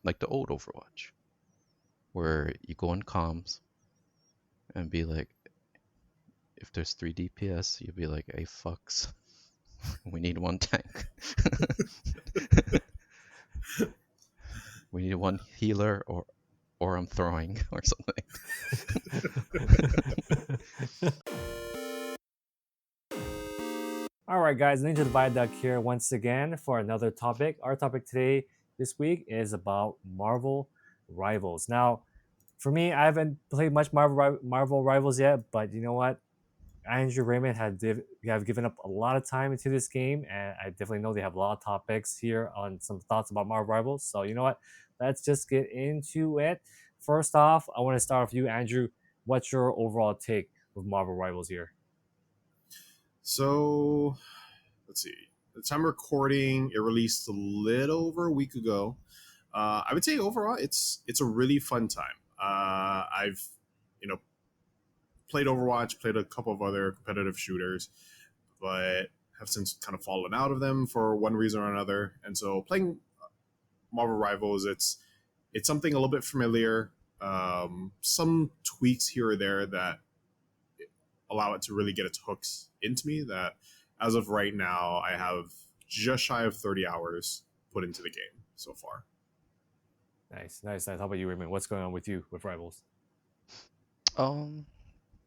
like the old Overwatch, where you go in comms and be like, if there's 3 DPS, you'll be like, hey, fucks, we need one tank. We need one healer, or I'm throwing, or something. All right, guys, Ninja the Viaduct here once again for another topic. Our topic today, this week, is about Marvel Rivals. Now, for me, I haven't played much Marvel Rivals yet, but you know what? Andrew Raymond have given up a lot of time into this game, and I definitely know they have a lot of topics here on some thoughts about Marvel Rivals. So you know what? Let's just get into it. First off, I want to start with you, Andrew. What's your overall take with Marvel Rivals here? So let's see. The time recording, it released a little over a week ago. I would say overall, it's a really fun time. I've you know played Overwatch, played a couple of other competitive shooters, but have since kind of fallen out of them for one reason or another. And so playing Marvel Rivals, it's something a little bit familiar. Some tweaks here or there that allow it to really get its hooks into me. That as of right now, I have just shy of 30 hours put into the game so far. Nice, nice, nice. How about you, Raymond? What's going on with you with Rivals? Um,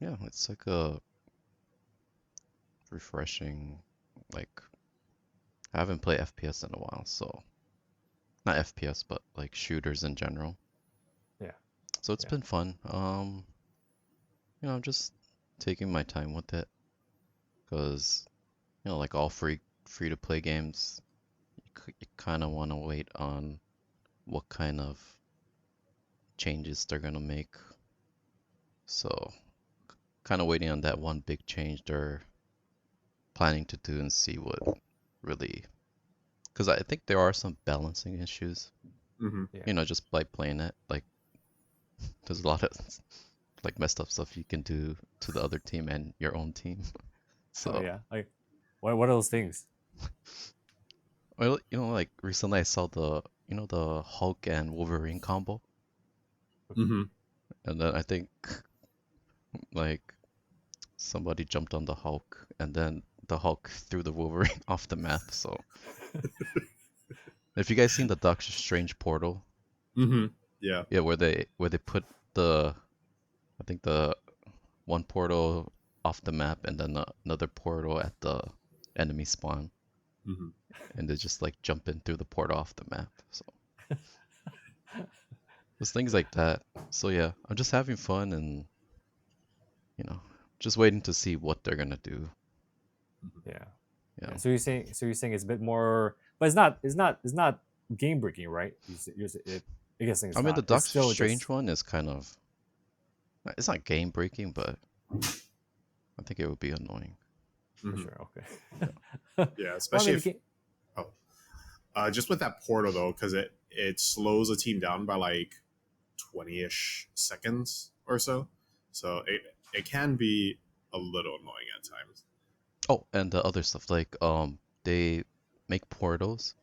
yeah, it's like a refreshing, like I haven't played FPS in a while, so not FPS, but like shooters in general. Yeah, So it's yeah, been fun. I'm just taking my time with it because like all free to play games, you kind of want to wait on what kind of changes they're gonna make. So kind of waiting on that one big change they're planning to do and see what really, because I think there are some balancing issues. Mm-hmm. yeah. Just by playing it, like there's a lot of like messed up stuff you can do to the other team and your own team. Oh So, yeah. Like, what are those things? well, like recently I saw the Hulk and Wolverine combo, Mm-hmm. and then I think like somebody jumped on the Hulk, and then the Hulk threw the Wolverine off the map. So, if you guys seen the Doctor Strange portal, Mm-hmm. Yeah. yeah, where they put the, I think the one portal off the map and then another portal at the enemy spawn, Mm-hmm. and they just like jump in through the portal off the map. So there's things like that. So yeah, I'm just having fun and you know just waiting to see what they're gonna do. Yeah, You yeah. know, So you're saying it's a bit more, but it's not game breaking, right? I guess I it's mean the not. It's Doctor still Strange just one is kind of, it's not game breaking, but I think it would be annoying. for Mm-hmm. sure. Okay. Yeah. Yeah. Well, I Especially mean, if oh, just with that portal though, because it slows a team down by like 20-ish seconds or so. So it can be a little annoying at times. Oh, and the other stuff like they make portals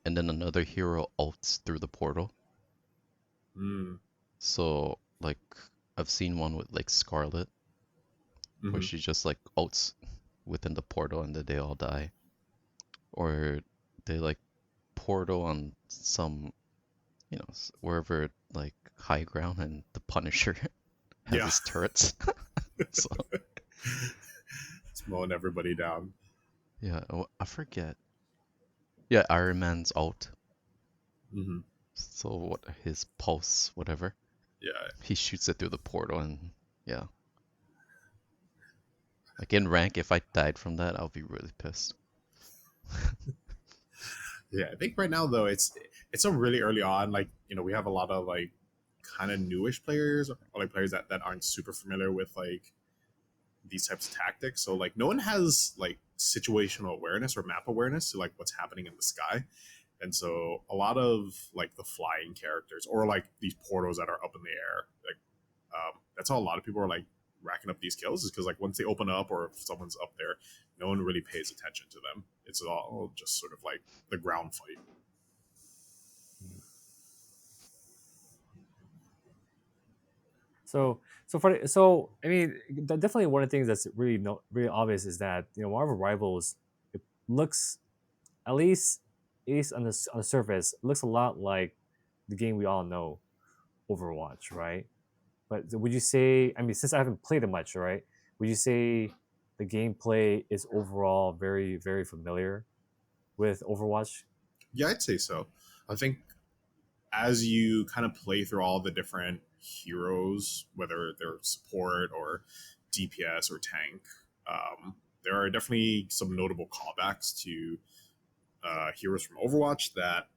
and then another hero ults through the portal. Mm. So like I've seen one with like Scarlet where Mm-hmm. she just like ults within the portal and then they all die. Or they like portal on some, wherever like high ground and the Punisher has Yeah. his turrets. So It's mowing everybody down. yeah, I forget. Yeah, Iron Man's ult. Mm-hmm. So what his pulse, whatever. Yeah. He shoots it through the portal and yeah. Like in rank, if I died from that, I'll be really pissed. Yeah, I think right now though it's a really early on. Like we have a lot of like kind of newish players or like players that aren't super familiar with like these types of tactics. So like no one has like situational awareness or map awareness to like what's happening in the sky. And so a lot of like the flying characters or like these portals that are up in the air, like that's how a lot of people are like racking up these kills is because like once they open up or if someone's up there, no one really pays attention to them. It's all just sort of like the ground fight. So I mean, definitely one of the things that's really no, really obvious is that Marvel Rivals, it looks, at least on the surface, looks a lot like the game we all know, Overwatch, right? But would you say, I mean, since I haven't played it much, right? Would you say the gameplay is overall very, very familiar with Overwatch? Yeah, I'd say so. I think as you kind of play through all the different heroes, whether they're support or DPS or tank, there are definitely some notable callbacks to heroes from Overwatch that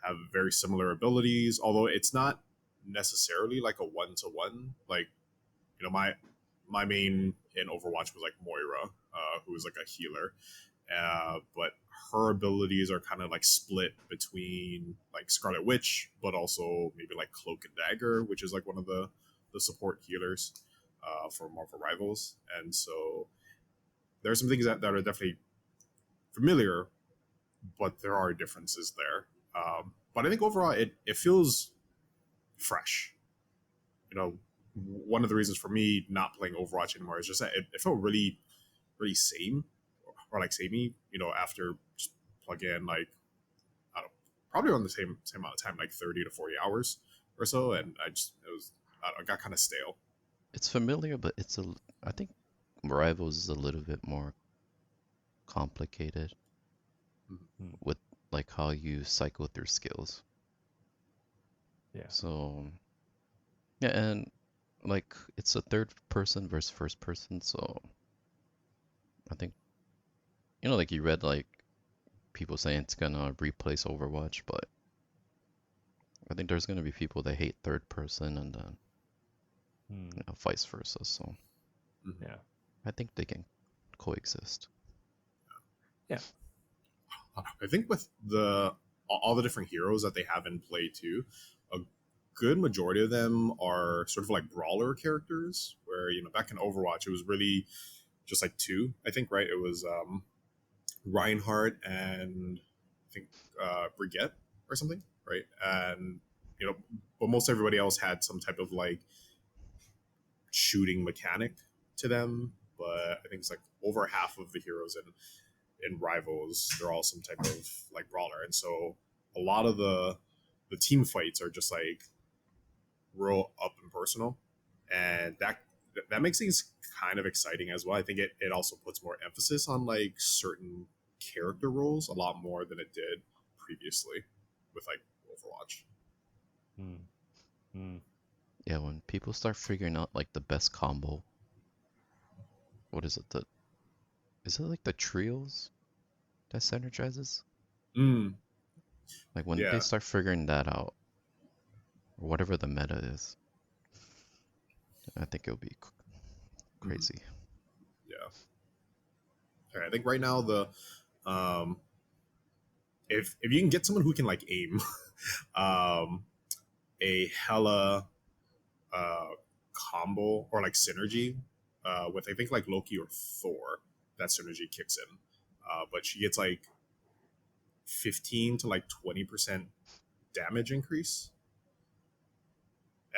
have very similar abilities. Although it's not necessarily like a one to one. Like my main in Overwatch was like Moira, who was like a healer, but her abilities are kind of like split between like Scarlet Witch, but also maybe like Cloak and Dagger, which is like one of the support healers for Marvel Rivals. And so there are some things that are definitely familiar, but there are differences there. But I think overall it feels fresh. You know, one of the reasons for me not playing Overwatch anymore is just that it felt really same or like samey. After just plug in like I don't know, probably around the same amount of time, like 30 to 40 hours or so, and I don't know, got kind of stale. It's familiar, but I think Rivals is a little bit more complicated Hmm. with like how you cycle through skills. Yeah. So yeah, and like it's a third person versus first person, so I think like you read like people saying it's gonna replace Overwatch, but I think there's gonna be people that hate third person and then Hmm. vice versa. So Mhm. Yeah. I think they can coexist. Yeah. I think with the all the different heroes that they have in play too, a good majority of them are sort of like brawler characters. Where back in Overwatch, it was really just like two. I think right. It was Reinhardt and I think Brigitte or something, right? And but most everybody else had some type of like shooting mechanic to them. But I think it's like over half of the heroes in Rivals, they're all some type of like brawler, and so a lot of the team fights are just like real up and personal, and that makes things kind of exciting as well. I think it also puts more emphasis on like certain character roles a lot more than it did previously with like Overwatch. Hmm. Hmm. Yeah, when people start figuring out like the best combo, what is it? Is it like the trios that synergizes? Mm, Like when they yeah. start figuring that out, or whatever the meta is, I think it'll be Mhm. crazy. Yeah. Okay, I think right now the um if you can get someone who can like aim um a hella uh, combo or like synergy with I think like Loki or Thor. That synergy kicks in, but she gets like 15 to like 20% damage increase,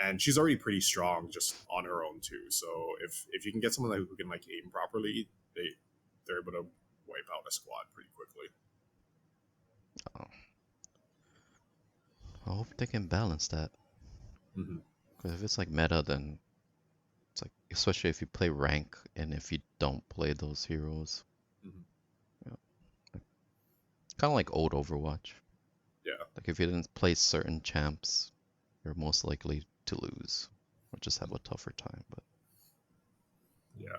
and she's already pretty strong just on her own too. So if you can get someone who can like aim properly, they're able to wipe out a squad pretty quickly. Oh, I hope they can balance that. Mm-hmm. Because if it's like meta, then it's like, especially if you play rank and if you don't play those heroes, Mm-hmm. you know, kind of like old Overwatch. Yeah. Like if you didn't play certain champs, you're most likely to lose or just have a tougher time. But Yeah.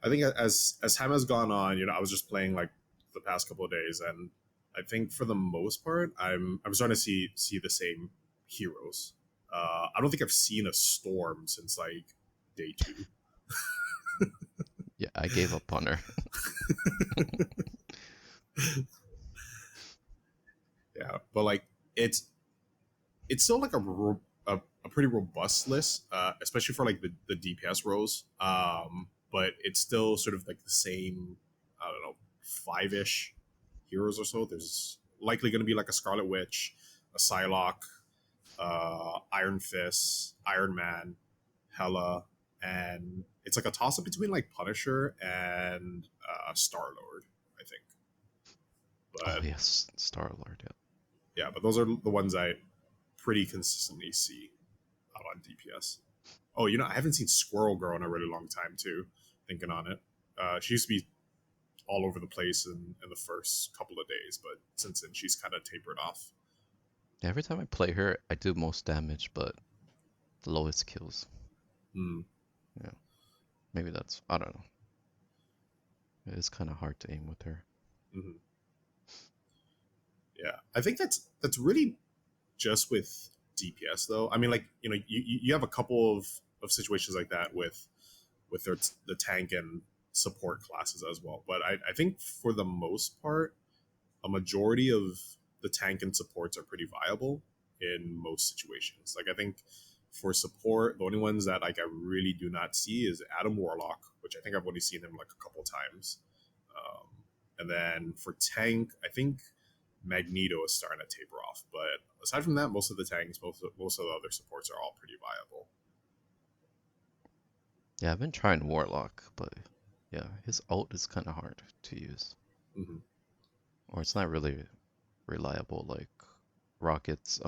I think as time has gone on, I was just playing like the past couple of days, and I think for the most part, I'm starting to see the same heroes. I don't think I've seen a storm since like day two. yeah, I gave up on her. Yeah, but like it's still like a pretty robust list, especially for like the DPS rows. But it's still sort of like the same. I don't know, five ish heroes or so. There's likely going to be like a Scarlet Witch, a Psylocke, Iron Fist, Iron Man, Hela, and it's like a toss up between like Punisher and Star Lord, I think. Oh But yes, Star Lord. Yeah. yeah, but those are the ones I pretty consistently see out on DPS. Oh, I haven't seen Squirrel Girl in a really long time too. Thinking on it, she used to be all over the place in the first couple of days, but since then she's kind of tapered off. Every time I play her, I do most damage, but the lowest kills. Mm. Yeah, maybe that's I don't know. It's kind of hard to aim with her. Hmm. Yeah, I think that's really just with DPS though. I mean, like you have a couple of situations like that with the tank and support classes as well. But I think for the most part, a majority of the tank and supports are pretty viable in most situations. Like I think for support, the only ones that like I really do not see is Adam Warlock, which I think I've only seen him like a couple times. Um, and then for tank, I think Magneto is starting to taper off. But aside from that, most of the tanks, most of the other supports are all pretty viable. Yeah, I've been trying Warlock, but yeah, his ult is kind of hard to use, Hmm. or it's not really reliable like Rocket's.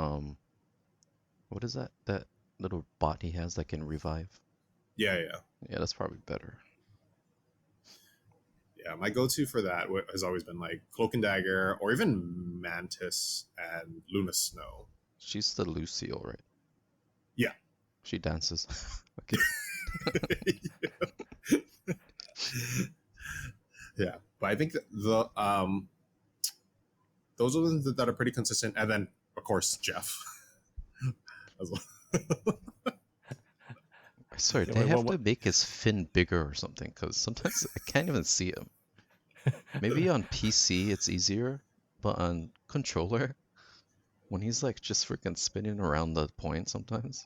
What is that? That little bot he has that can revive. Yeah, yeah, Yeah, that's probably better. yeah. My go-to for that has always been like Cloak and Dagger, or even Mantis and Luna Snow. She's the Lucio, right? Yeah. She dances. Okay. Yeah, but I think that the those are the ones that are pretty consistent, and then of course Jeff as well. I swear, Yeah, they wait, have to what? make his fin bigger or something, because sometimes I can't even see him. Maybe on PC it's easier, but on controller, when he's like just freaking spinning around the point sometimes,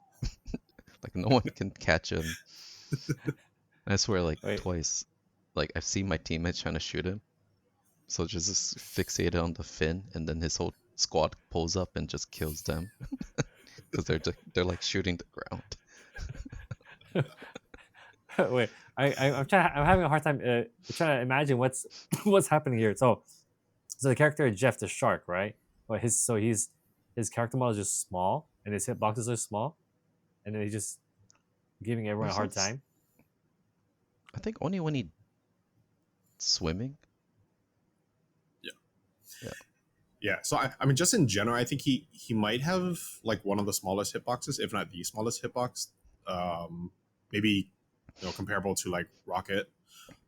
like no one can catch him. I swear, like Wait, twice, like I've seen my teammates trying to shoot him, so just fixated on the fin, and then his whole squad pulls up and just kills them because they're like shooting the ground. wait. I'm trying. I'm having a hard time trying to imagine what's what's happening here. So the character is Jeff the Shark, right? But his character model is just small, and his hitboxes are small, and then he's just giving everyone a Was hard that? time. I think only when he swimming. Yeah, Yeah. yeah. So I mean, just in general, I think he might have like one of the smallest hitboxes, if not the smallest hitbox. Maybe comparable to like Rocket.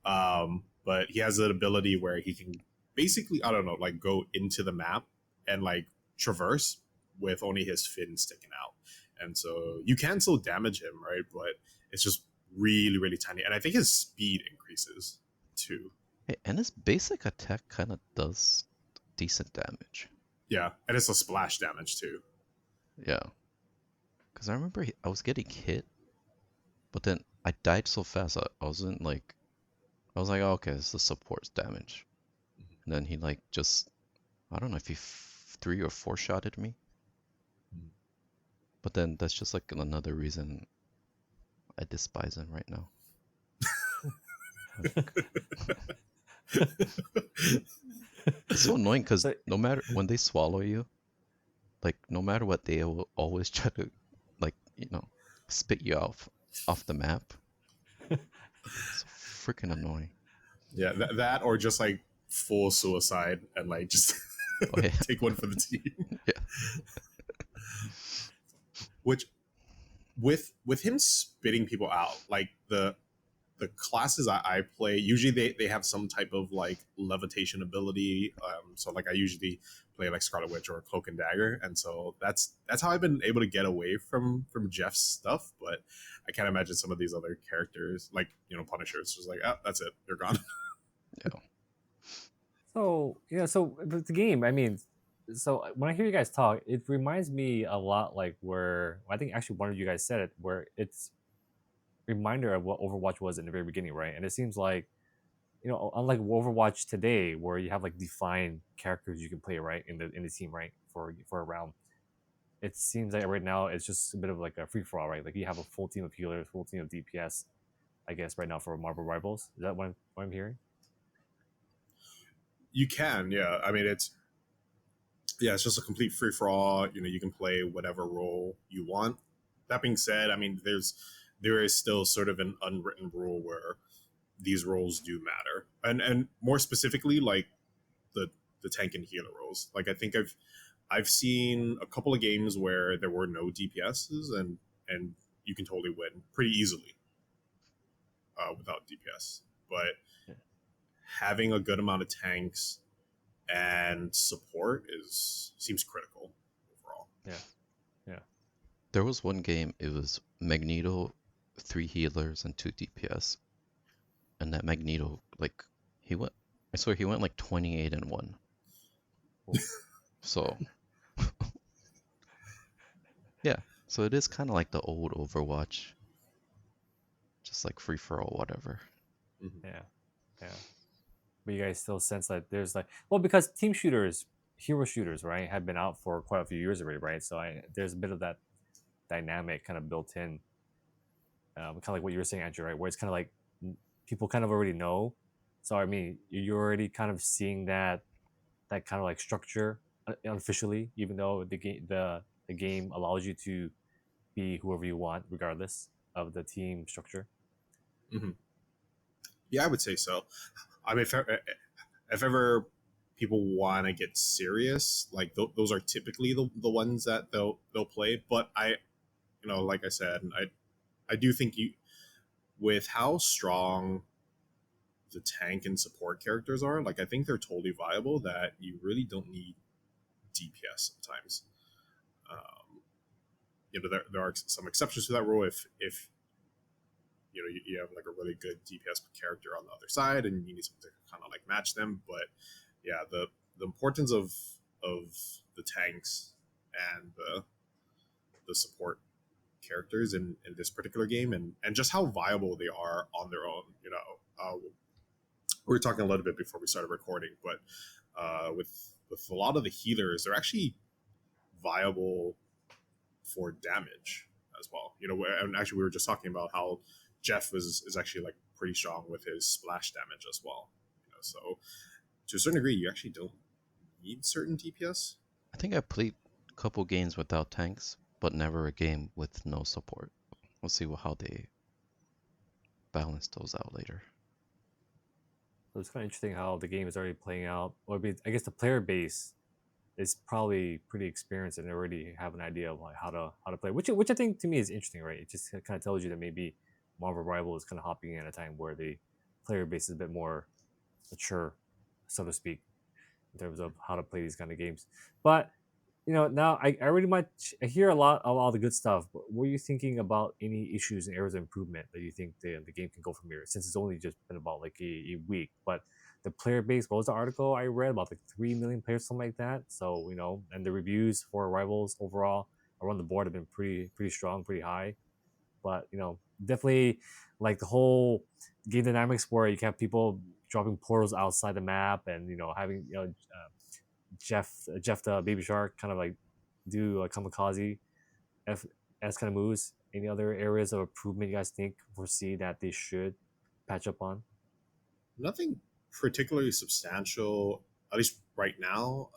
But he has an ability where he can basically, I don't know, like go into the map and like traverse with only his fin sticking out. And so you can still damage him, right? But it's just really, really tiny. And I think his speed increases too. Hey, and his basic attack kind of does decent damage. Yeah. And it's a splash damage too. Yeah. Because I remember I was getting hit, but then I died so fast. I wasn't like, I was like, oh, okay, it's the support's damage. And then he like just, I don't know if he 3 or 4 shotted me. But then that's just like another reason I despise him right now. Like, it's so annoying because So no matter when they swallow you, like no matter what, they will always try to, like, spit you off the map. So freaking annoying. Yeah. That or just like full suicide and like just Oh yeah, take one for the team. yeah. Which with him spitting people out, like the classes I play, usually they have some type of like levitation ability. So like I usually play like Scarlet Witch or Cloak and Dagger, and so that's how I've been able to get away from Jeff's stuff. But I can't imagine some of these other characters, like Punisher. It's just like, oh, that's it, you're gone. Yeah. so with the game, I mean, so when I hear you guys talk, it reminds me a lot like where I think actually one of you guys said it, where it's reminder of what Overwatch was in the very beginning, right? And it seems like unlike Overwatch today, where you have like defined characters you can play right in the team, right, for a round. it seems like right now it's just a bit of like a free for all, right? Like you have a full team of healers, full team of DPS. I guess right now for Marvel Rivals, is that what I'm hearing? You can, yeah. I mean, it's just a complete free for all. You can play whatever role you want. That being said, I mean, there is still sort of an unwritten rule where these roles do matter, and more specifically, like the the tank and healer roles. Like I think I've seen a couple of games where there were no DPSs, and you can totally win pretty easily without DPS. But Yeah, having a good amount of tanks and support is seems critical overall. yeah, yeah. There was one game, it was Magneto, 3 healers, and 2 DPS. And that Magneto, like, he went, I swear he went like 28-1. Cool. So, yeah. So it is kind of like the old Overwatch, just like free for all, whatever. Mhm. Yeah, yeah. But you guys still sense that there's like, well, because team shooters, hero shooters, right, have been out for quite a few years already, right? So there's a bit of that dynamic kind of built in, kind of like what you were saying, Andrew, right? Where it's kind of like people kind of already know. So I mean, you're already kind of seeing that kind of like structure unofficially, even though the game allows you to be whoever you want, regardless of the team structure. Mhm. Yeah, I would say so. I mean, if ever people want to get serious, like those are typically the ones that they'll play. But like I said, I do think you with how strong the tank and support characters are, like I think they're totally viable. That you really don't need DPS sometimes. Um, there are some exceptions to that rule if you have like a really good DPS character on the other side and you need something to kind of like match them. But yeah, the importance of the tanks and the support characters in this particular game, and just how viable they are on their own. We were talking a little bit before we started recording, but with a lot of the healers, they're actually viable for damage as well. And actually we were just talking about how Jeff is actually like pretty strong with his splash damage as well. So to a certain degree, you actually don't need certain DPS. I think I played a couple games without tanks, but never a game with no support. We'll see how they balance those out later. So it's kind of interesting how the game is already playing out. Or I guess the player base is probably pretty experienced and they already have an idea of like how to play, which I think to me is interesting, right? It just kind of tells you that maybe Marvel Rival is kind of hopping in at a time where the player base is a bit more mature, so to speak, in terms of how to play these kind of games. But now I really much I hear a lot of all the good stuff. But were you thinking about any issues and areas of improvement that you think the game can go from here? Since it's only just been about like a week, but the player base, what was the article I read about like 3 million players, something like that? So and the reviews for Rivals overall around the board have been pretty strong, pretty high. But definitely like the whole game dynamics where you can have people dropping portals outside the map and having Jeff the baby shark kind of like do a kamikaze F S kind of moves. Any other areas of improvement you guys think foresee that they should patch up on? Nothing particularly substantial, at least right now.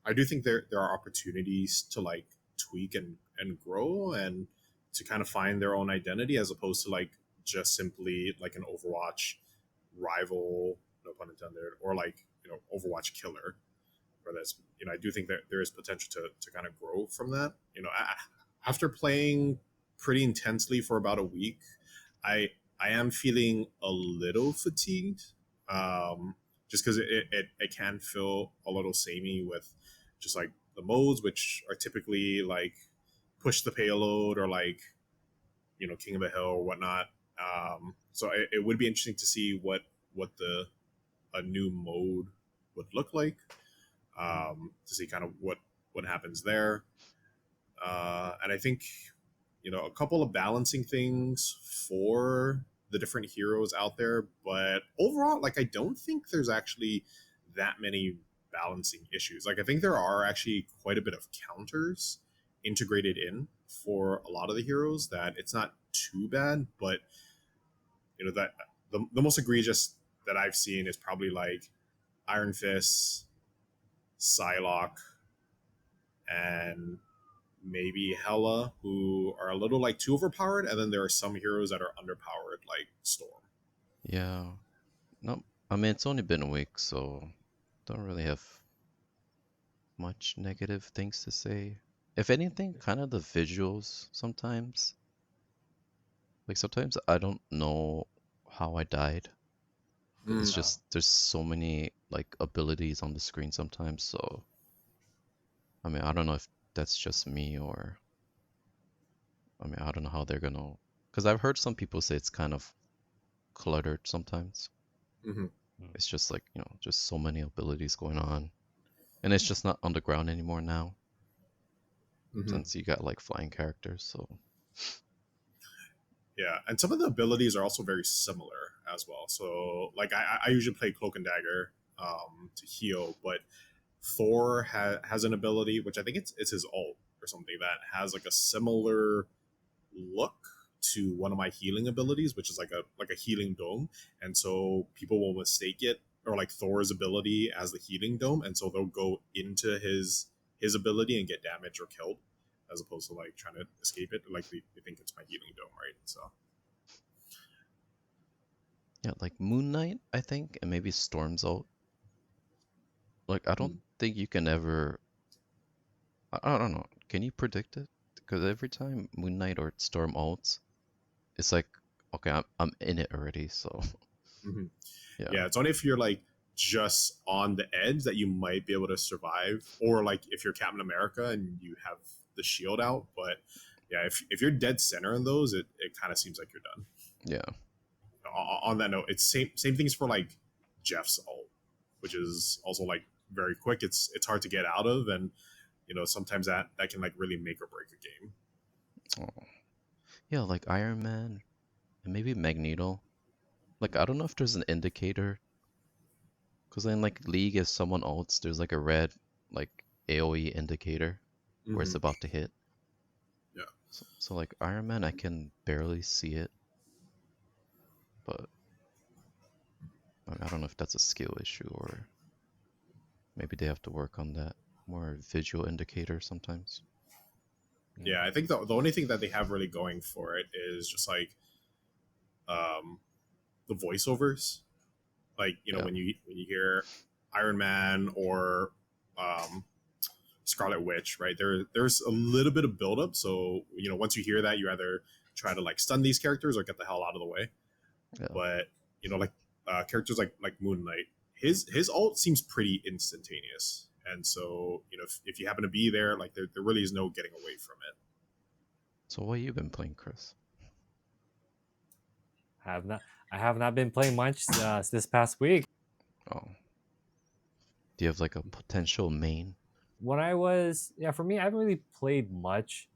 I do think there are opportunities to like tweak and grow and to kind of find their own identity as opposed to like just simply like an Overwatch rival, no pun intended, or like Overwatch killer. Or that's I do think that there is potential to kind of grow from that. After playing pretty intensely for about a week, I I am feeling a little fatigued, just because it can feel a little samey with just like the modes, which are typically like push the payload or like King of the Hill or whatnot. So it would be interesting to see what the a new mode would look like, to see kind of what happens there. And I think a couple of balancing things for the different heroes out there, but overall, like I don't think there's actually that many balancing issues. Like I think there are actually quite a bit of counters integrated in for a lot of the heroes that it's not too bad, but that the most egregious that I've seen is probably like Iron Fist, Psylocke, and maybe Hela, who are a little like too overpowered, and then there are some heroes that are underpowered, like Storm. Yeah. No, I mean it's only been a week, so don't really have much negative things to say. If anything, kind of the visuals sometimes. Like sometimes I don't know how I died. It's Mm. just there's so many like abilities on the screen sometimes, so I mean I don't know if that's just me or I mean I don't know how they're gonna because I've heard some people say it's kind of cluttered sometimes. Mm-hmm. Mm. It's just like, just so many abilities going on. And it's just not on the ground anymore now, Mm-hmm. since you got like flying characters, so Yeah, and some of the abilities are also very similar as well. So, like, I usually play Cloak and Dagger to heal, but Thor has an ability, which I think it's his ult or something that has like a similar look to one of my healing abilities, which is like a healing dome, and so people will mistake it or like Thor's ability as the healing dome, and so they'll go into his ability and get damaged or killed, as opposed to like trying to escape it. Like they think it's my healing dome, right? So yeah, like Moon Knight, I think, and maybe Storm's ult. Like I don't think you can ever I don't know. Can you predict it? Because every time Moon Knight or Storm ults, it's like, okay, I'm in it already, so mhm. yeah. Yeah, it's only if you're like just on the edge that you might be able to survive, or like if you're Captain America and you have the shield out. But yeah, if you're dead center in those, it kind of seems like you're done. Yeah. On that note, it's same things for like Jeff's ult, which is also like very quick. It's hard to get out of, and sometimes that can like really make or break a game. Oh. Yeah, like Iron Man and maybe Magneto. Like I don't know if there's an indicator, because in like League, if someone ults, there's like a red like AoE indicator where it's Mm-hmm. about to hit. Yeah. So like Iron Man, I can barely see it, but I mean, I don't know if that's a skill issue or maybe they have to work on that more visual indicator sometimes. Mm. Yeah, I think the only thing that they have really going for it is just like um, the voiceovers. Like Yeah. when you hear Iron Man or um, Scarlet Witch, right? There's a little bit of buildup. So once you hear that, you either try to like stun these characters or get the hell out of the way. Yeah. But like characters like Moon Knight, his ult seems pretty instantaneous. And so if you happen to be there, like there really is no getting away from it. So what you been playing, Chris? Have not I have not been playing much this past week. Oh, do you have like a potential main? When I was for me, I haven't really played much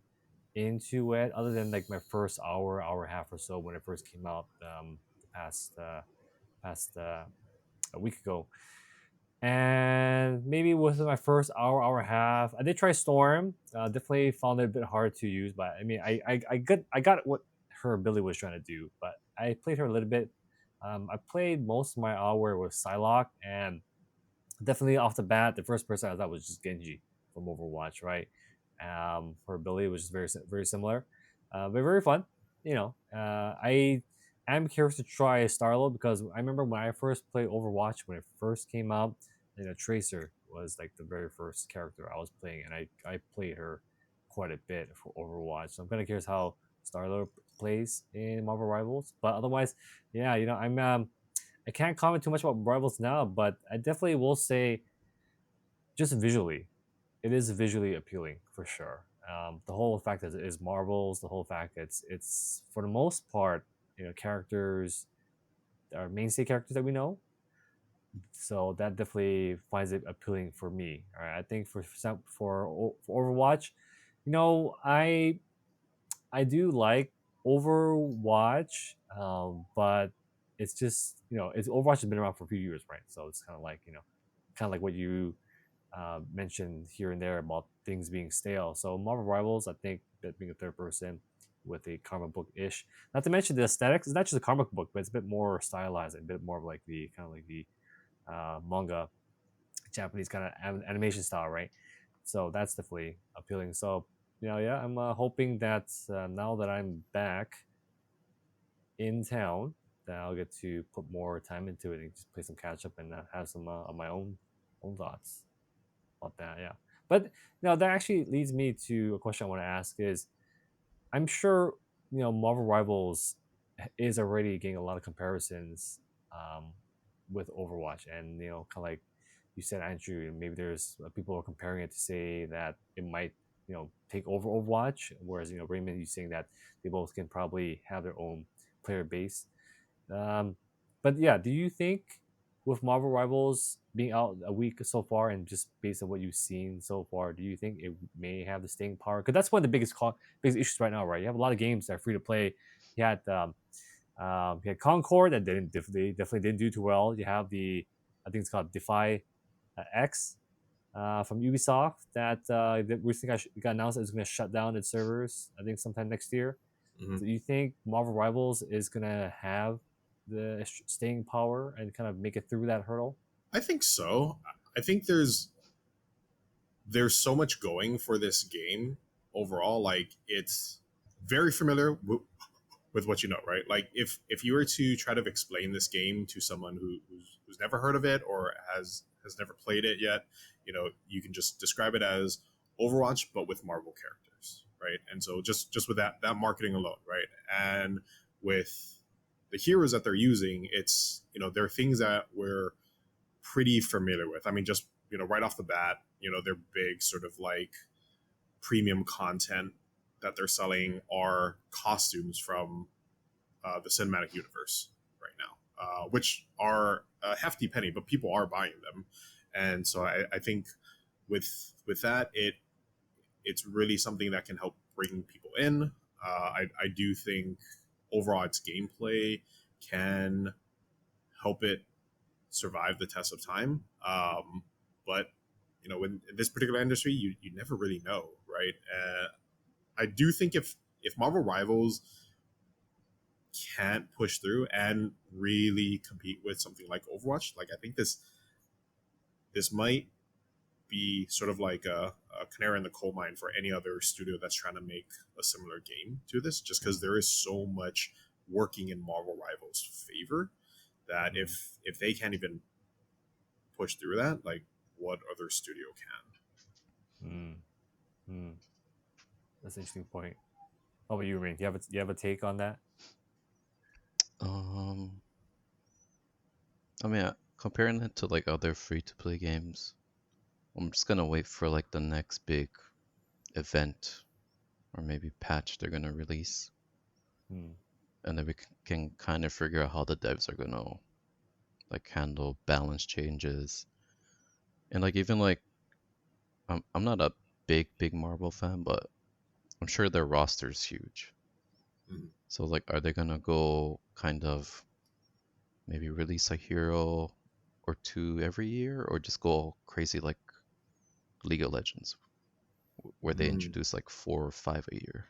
into it other than like my first hour and a half or so when it first came out the past a week ago. And maybe with my first hour and a half, I did try Storm. Definitely found it a bit hard to use, but I mean, I got what her ability was trying to do, but I played her a little bit. I played most of my hour with Psylocke, and definitely off the bat, the first person I thought was just Genji from Overwatch, right? Her ability was just very similar, but very fun. I am curious to try Starlo because I remember when I first played Overwatch when it first came out. Tracer was like the very first character I was playing, and I played her quite a bit for Overwatch. So I'm kind of curious how Starlo plays in Marvel Rivals. But otherwise, yeah, I can't comment too much about Rivals now, but I definitely will say just visually, it is visually appealing for sure. The whole fact that it is Marvels, the whole fact that it's for the most part, characters are mainstay characters that we know. So that definitely finds it appealing for me. All right, I think for Overwatch, I do like Overwatch, but it's just it's Overwatch has been around for a few years, right? So it's kind of like what you mentioned here and there about things being stale. So Marvel Rivals, I think that being a third person with a comic book ish. Not to mention the aesthetics. It's not just a comic book, but it's a bit more stylized, a bit more of like the kind of like the manga, Japanese kind of animation style, right? So that's definitely appealing. So yeah, I'm hoping that now that I'm back in town, that I'll get to put more time into it and just play some catch up and have some of my own thoughts about that. Yeah, but that actually leads me to a question I want to ask is I'm sure Marvel Rivals is already getting a lot of comparisons um, with Overwatch, and kind of like you said, Andrew, maybe there's people are comparing it to say that it might take over Overwatch, whereas Raymond, you saying that they both can probably have their own player base. Um, but yeah, do you think with Marvel Rivals being out a week so far, and just based on what you've seen so far, do you think it may have the staying power? Because that's one of the biggest issues right now, right? You have a lot of games that are free to play. You had Concord that definitely didn't do too well. You have I think it's called Defy X from Ubisoft that recently got announced that it's going to shut down its servers. I think sometime next year. Mhm. Do you think Marvel Rivals is gonna have the staying power and kind of make it through that hurdle? I think so. I think there's so much going for this game overall. Like it's very familiar with what you know, right? Like if you were to try to explain this game to someone who's never heard of it or has never played it yet, you can just describe it as Overwatch but with Marvel characters, right? And so just with that marketing alone, right? And with the heroes that they're using, it's there are things that we're pretty familiar with. I mean, just right off the bat, their big sort of like premium content that they're selling are costumes from the cinematic universe right now, which are a hefty penny, but people are buying them, and so I think with that, it's really something that can help bring people in. I do think overall its gameplay can help it survive the test of time. But in this particular industry, you never really know, right? I do think if Marvel Rivals can't push through and really compete with something like Overwatch, like I think this might be sort of like a canary in the coal mine for any other studio that's trying to make a similar game to this, just because there is so much working in Marvel Rivals' favor that if they can't even push through that, like what other studio can? Mm. Mm. That's an interesting point. How about you, Rain? Do you have a take on that? Um, I mean, comparing it to like other free-to-play games, I'm just gonna wait for like the next big event or maybe patch they're gonna release, Mm. and then we can kind of figure out how the devs are gonna like handle balance changes. And like even like I'm not a big Marvel fan, but I'm sure their roster's huge. Mhm. So like, are they gonna go kind of maybe release a hero or two every year, or just go crazy like League of Legends, where they Mm. introduce like 4 or 5 a year?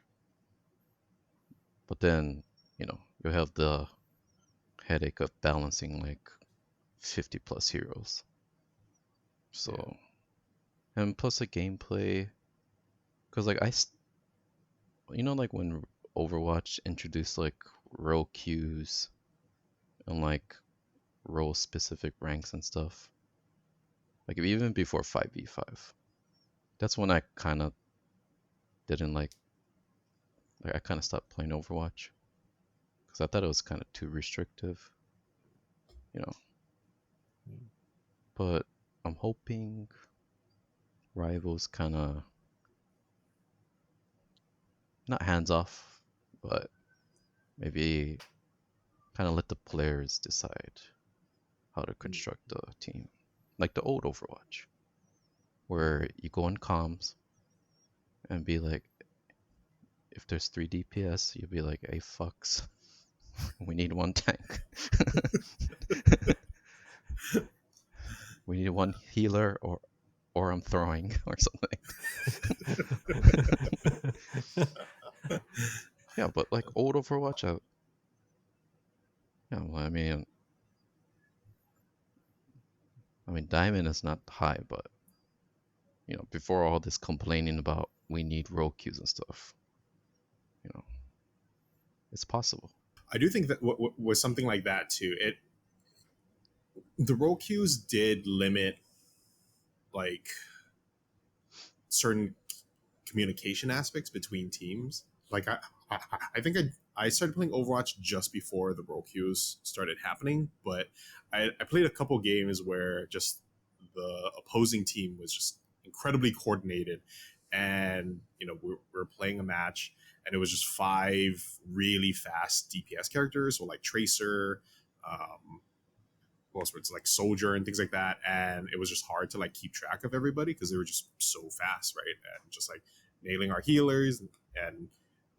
But then, you have the headache of balancing like 50 plus heroes. Yeah. So, and plus the gameplay, because like like when Overwatch introduced like role queues and like role specific ranks and stuff, like even before 5v5, that's when I kind of didn't like I kind of stopped playing Overwatch because I thought it was kind of too restrictive, you know. Mm. But I'm hoping Rivals kind of not hands off, but maybe kind of let the players decide how to Mm. construct the team, like the old Overwatch, where you go in comms and be like, if there's 3 DPS, you'll be like, hey, fucks, we need one tank. We need one healer, or I'm throwing or something. Yeah, but like old Overwatch, yeah, well, I mean, Diamond is not high, but before all this complaining about we need roll queues and stuff, you know, it's possible. I do think that was something like that too. The role queues did limit like certain communication aspects between teams. Like I, I think I started playing Overwatch just before the role queues started happening, but I played a couple games where just the opposing team was just incredibly coordinated, and we're playing a match, and it was just five really fast DPS characters, so like Tracer, um, well, it's like Soldier and things like that, and it was just hard to like keep track of everybody because they were just so fast, right? And just like nailing our healers and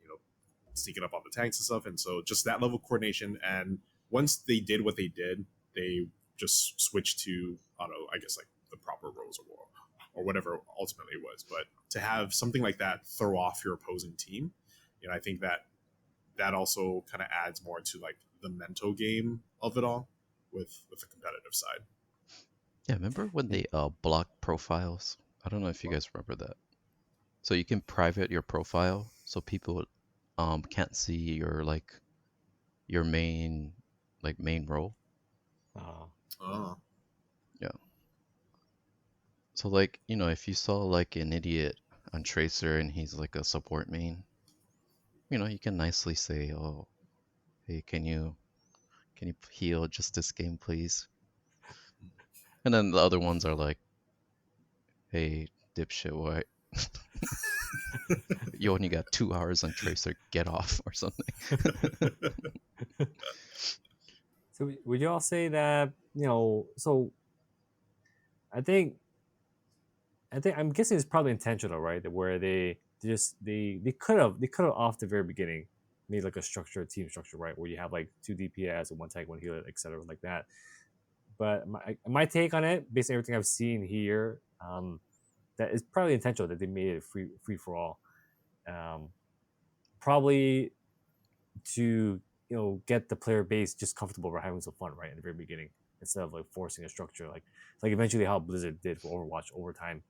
you know sneaking up on the tanks and stuff, and so just that level of coordination. And once they did what they did, they just switched to I don't know, I guess like the proper roles or whatever ultimately it was. But to have something like that throw off your opposing team, I think that also kind of adds more to like the mental game of it all with the competitive side. Yeah, remember when they blocked profiles? I don't know if you guys remember that. So you can private your profile so people can't see your main role. Oh, Oh, Yeah. So like, if you saw like an idiot on Tracer and he's like a support main, you can nicely say, "Oh, hey, can you heal just this game, please?" And then the other ones are like, "Hey, dipshit, why you only got 2 hours on Tracer? Get off or something." so would you all say that So I think I'm guessing it's probably intentional, right? Where they could have off the very beginning made like a team structure, right? Where you have like two DPS and one tank, one healer, etc., like that. But my take on it, based on everything I've seen here, that it's probably intentional that they made it free for all. Um, Probably to get the player base just comfortable for having some fun, right, in the very beginning, instead of like forcing a structure like eventually how Blizzard did for Overwatch over time,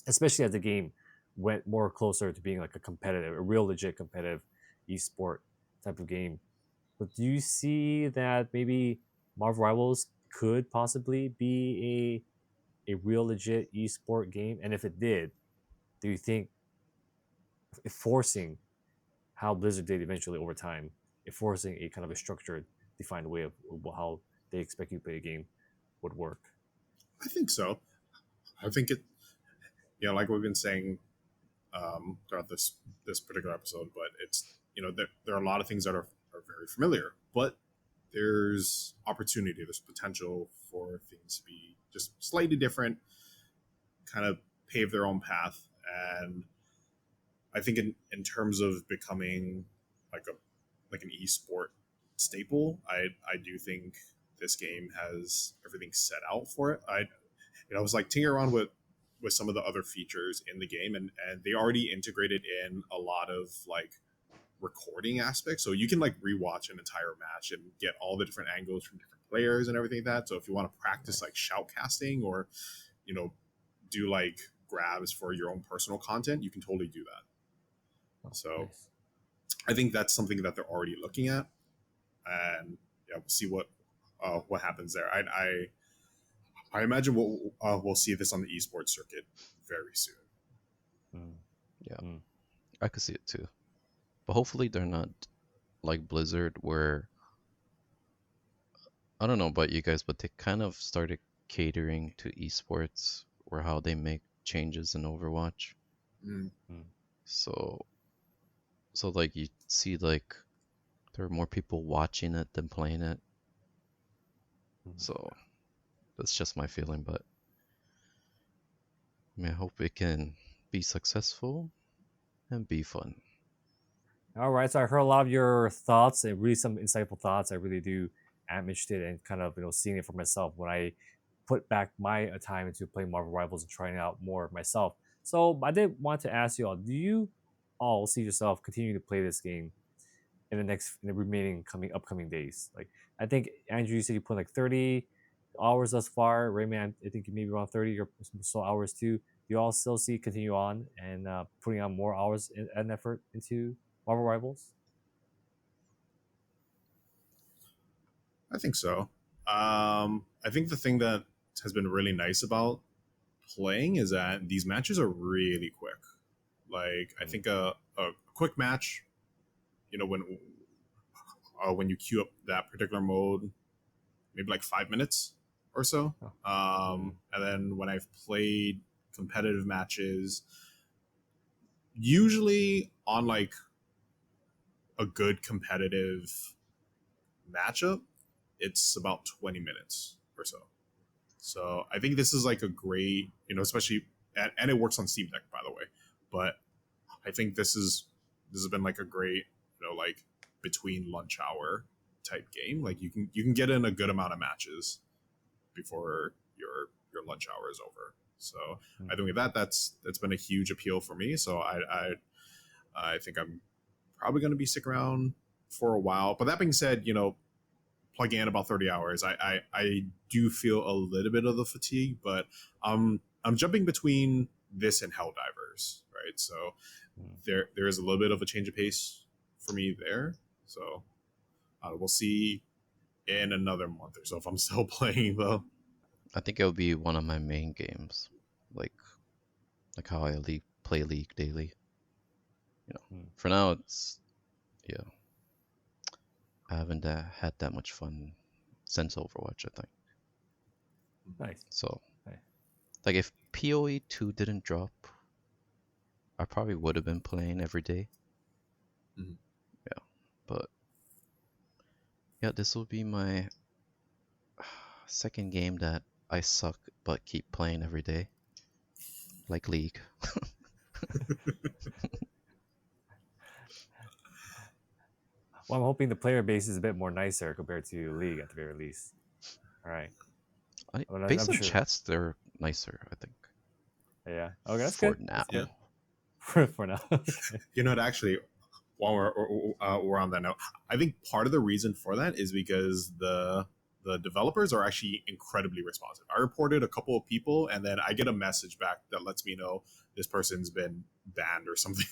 especially as the game went more closer to being like a real legit competitive esport type of game. But do you see that maybe Marvel Rivals could possibly be a real legit esport game? And if it did, do you think forcing how Blizzard did eventually over time, forcing a kind of a structured, defined way of how they expect you to play a game would work? I think so. I think it. Like we've been saying throughout this particular episode, but it's there are a lot of things that are very familiar, but there's opportunity, there's potential for things to be just slightly different, kind of pave their own path. And I think in terms of becoming like an esport staple, I do think this game has everything set out for it. I was like tinkering around with some of the other features in the game, and they already integrated in a lot of like recording aspects, so you can like rewatch an entire match and get all the different angles from different players and everything like that. So if you want to practice like Nice. shoutcasting or you know do like grabs for your own personal content, you can totally do that. Oh, So nice. I think that's something that they're already looking at, and yeah, we'll see what happens there. I imagine we'll see this on the esports circuit very soon. Mm, Yeah, mm, I could see it too. But hopefully they're not like Blizzard where I don't know about you guys, but they kind of started catering to esports or how they make changes in Overwatch. Mm. mm, So like you see like there are more people watching it than playing it. mm. So that's just my feeling, but I hope it can be successful and be fun. All right. So I heard a lot of your thoughts and really some insightful thoughts. I really do am interested in kind of seeing it for myself when I put back my time into playing Marvel Rivals and trying out more myself. So I did want to ask you all: do you all see yourself continuing to play this game in the remaining upcoming days? Like I think Andrew, you said you put like 30 hours thus far. Rayman, I think maybe around 30 or so hours too. Do you all still see continue on and putting on more hours and effort into Marvel Rivals? I think so. I think the thing that has been really nice about playing is that these matches are really quick. Like I think a quick match, you know, when you queue up that particular mode, maybe like 5 minutes or so. And then when I've played competitive matches, usually on like a good competitive matchup, it's about 20 minutes or so. So I think this is like a great, you know, especially and it works on Steam Deck, by the way. But I think this has been like a great, you know, like between lunch hour type game. Like you can get in a good amount of matches before your lunch hour is over. So I think that's been a huge appeal for me. So I think I'm probably going to be stick around for a while. But that being said, you know, plugging in about 30 hours, I do feel a little bit of the fatigue, but I'm jumping between this and Helldivers, right? So there is a little bit of a change of pace for me there. So we'll see in another month or so if I'm still playing though. I think it'll be one of my main games, like how I play League daily. You know, for now it's yeah. I haven't had that much fun since Overwatch, I think. Nice. So, like if PoE 2 didn't drop, I probably would have been playing every day. Mm-hmm. Yeah, but yeah, this will be my second game that I suck but keep playing every day, like League. Well, I'm hoping the player base is a bit more nicer compared to League at the very least. All right. Based I'm on sure. chats, they're nicer, I think. Yeah. Okay, that's for good. now. Yeah. For now. You know, actually, while we're on that note, I think part of the reason for that is because the developers are actually incredibly responsive. I reported a couple of people, and then I get a message back that lets me know this person's been banned or something.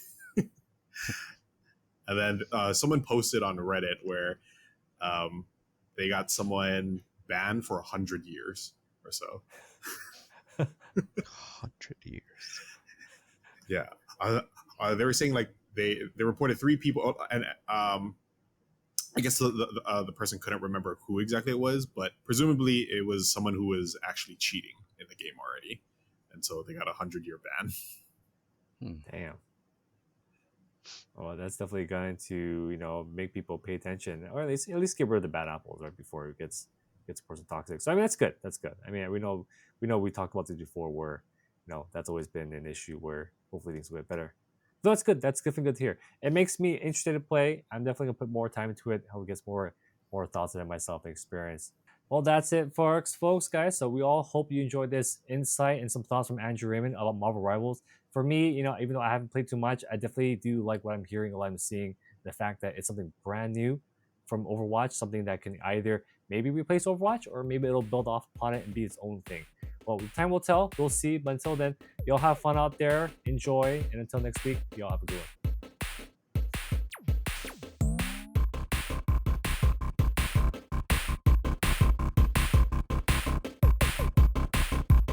And then someone posted on Reddit where they got someone banned for 100 years or so. 100 years. Yeah, they were saying like they reported 3 people, and I guess the person couldn't remember who exactly it was, but presumably it was someone who was actually cheating in the game already, and so they got a 100-year ban. Damn. Well, that's definitely going to make people pay attention, or at least get rid of the bad apples right before it gets worse and toxic. So I mean that's good. That's good. I mean we talked about this before, where that's always been an issue where hopefully things will get better. So that's good. That's definitely good to hear. It makes me interested to play. I'm definitely gonna put more time into it. How it gets more thoughts on it myself and experience. Well, that's it, folks, guys. So we all hope you enjoyed this insight and some thoughts from Andrew Raymond about Marvel Rivals. For me, even though I haven't played too much, I definitely do like what I'm hearing, what I'm seeing. The fact that it's something brand new from Overwatch, something that can either maybe replace Overwatch or maybe it'll build off upon it and be its own thing. Well, time will tell. We'll see. But until then, y'all have fun out there. Enjoy. And until next week, y'all have a good one.